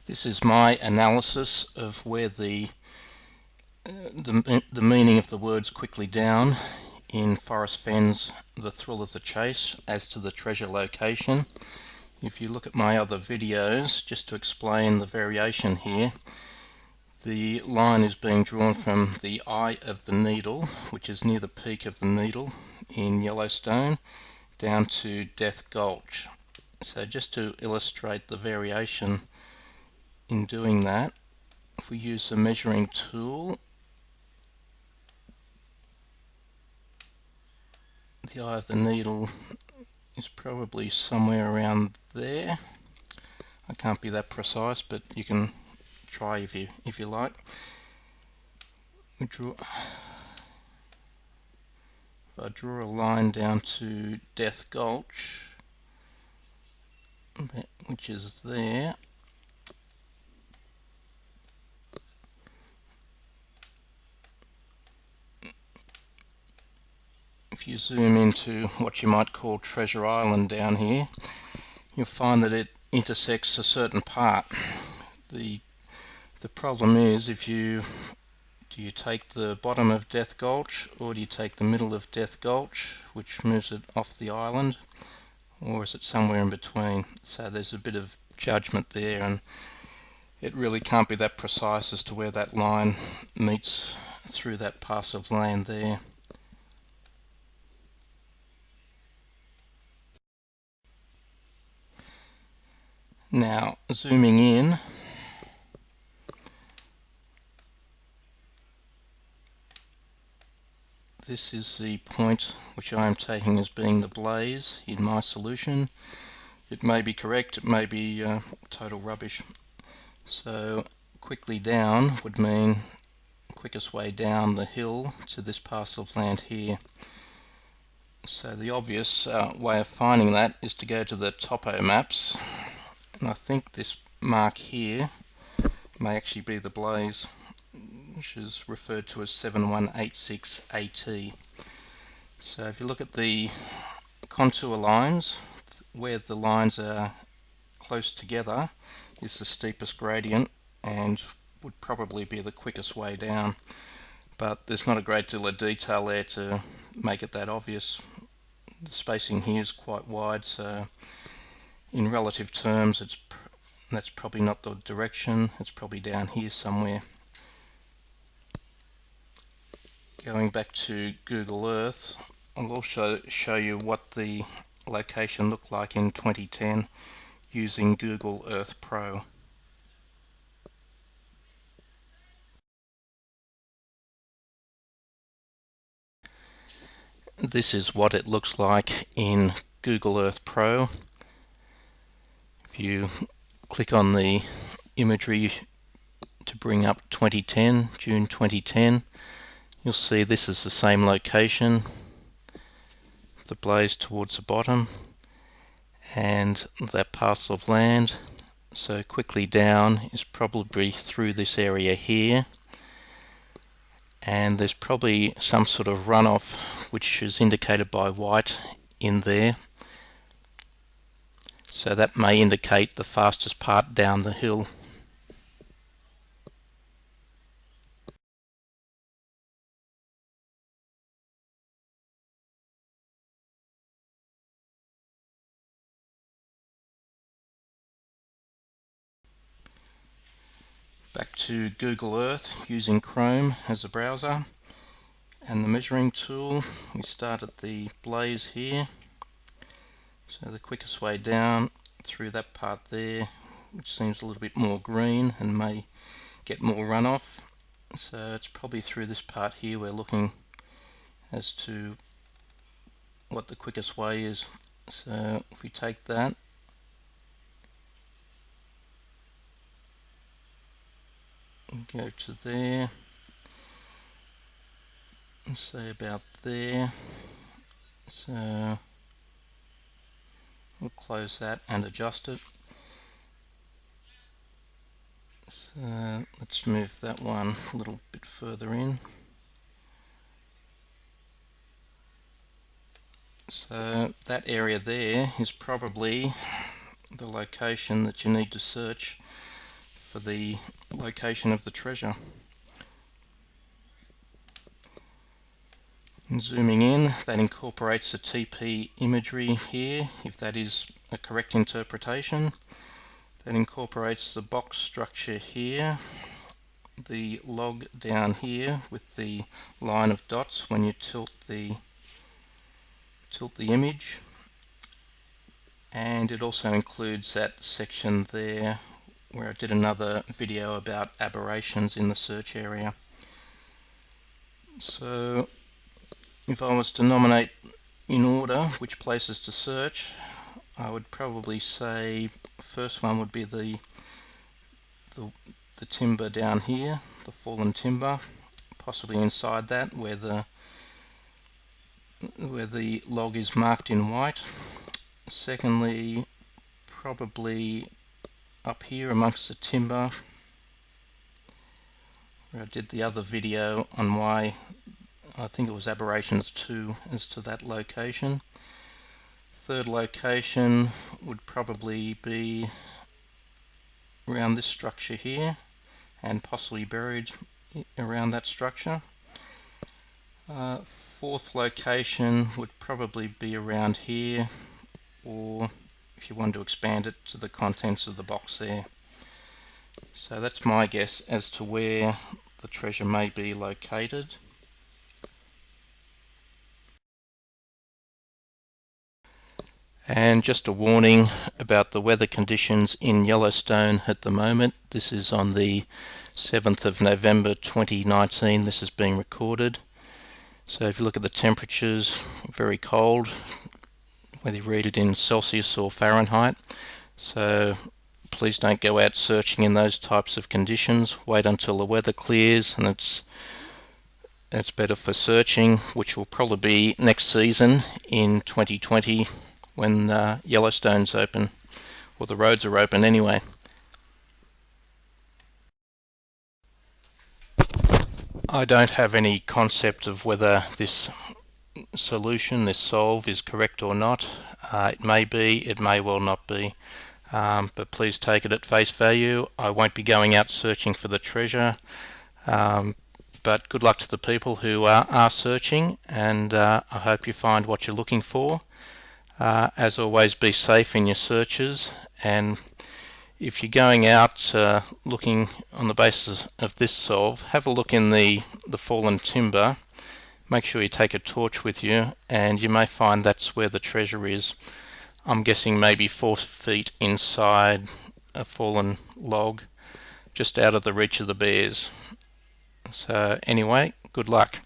This is my analysis of where the meaning of the words quickly down in Forrest Fenn's The Thrill of the Chase as to the treasure location. If you look at my other videos, just to explain the variation here, the line is being drawn from the eye of the needle, which is near the peak of the needle in Yellowstone, down to Death Gulch. So just to illustrate the variation in doing that, if we use the measuring tool, the eye of the needle is probably somewhere around there. I can't be that precise, but you can try if you like. If I draw a line down to Death Gulch, which is there, if you zoom into what you might call Treasure Island down here, you'll find that it intersects a certain part. The problem is, do you take the bottom of Death Gulch, or do you take the middle of Death Gulch, which moves it off the island, or is it somewhere in between? So there's a bit of judgment there, and it really can't be that precise as to where that line meets through that parcel of land there. Now, zooming in, this is the point which I am taking as being the blaze in my solution. It may be correct, it may be total rubbish. So quickly down would mean quickest way down the hill to this parcel of land here. So the obvious way of finding that is to go to the topo maps, and I think this mark here may actually be the blaze, which is referred to as 7186 AT. So if you look at the contour lines, where the lines are close together is the steepest gradient and would probably be the quickest way down, but there's not a great deal of detail there to make it that obvious. The spacing here is quite wide, so in relative terms that's probably not the direction, it's probably down here somewhere. Going back to Google Earth, I'll also show you what the location looked like in 2010 using Google Earth Pro. This is what it looks like in Google Earth Pro. If you click on the imagery to bring up 2010, June 2010, you'll see this is the same location, the blaze towards the bottom, and that parcel of land. So quickly down is probably through this area here, and there's probably some sort of runoff which is indicated by white in there, so that may indicate the fastest part down the hill. Back to Google Earth using Chrome as a browser, and the measuring tool, we start at the blaze here. So the quickest way down through that part there, which seems a little bit more green and may get more runoff. So it's probably through this part here we're looking as to what the quickest way is. So if we take that, and go to there, and say about there, so we'll close that and adjust it. So let's move that one a little bit further in. So that area there is probably the location that you need to search for the location of the treasure. And zooming in, that incorporates the TP imagery here, if that is a correct interpretation. That incorporates the box structure here, the log down here with the line of dots when you tilt the image, and it also includes that section there where I did another video about aberrations in the search area. So if I was to nominate in order which places to search, I would probably say first one would be the timber down here, the fallen timber, possibly inside that where the log is marked in white. Secondly, probably up here amongst the timber where I did the other video on why I think it was aberrations 2 as to that location. Third location would probably be around this structure here and possibly buried around that structure. Fourth location would probably be around here, or if you want to expand it to the contents of the box there. So that's my guess as to where the treasure may be located. And just a warning about the weather conditions in Yellowstone at the moment. This is on the 7th of November 2019 this is being recorded. So if you look at the temperatures, very cold, whether you read it in Celsius or Fahrenheit. So please don't go out searching in those types of conditions. Wait until the weather clears, and it's better for searching, which will probably be next season in 2020 when Yellowstone's open, or the roads are open anyway. I don't have any concept of whether this solution, this solve, is correct or not. It may be, it may well not be, but please take it at face value. I won't be going out searching for the treasure, but good luck to the people who are searching, and I hope you find what you're looking for. As always, be safe in your searches, and if you're going out looking on the basis of this solve, have a look in the fallen timber. Make sure you take a torch with you, and you may find that's where the treasure is. I'm guessing maybe 4 feet inside a fallen log, just out of the reach of the bears. So anyway, good luck.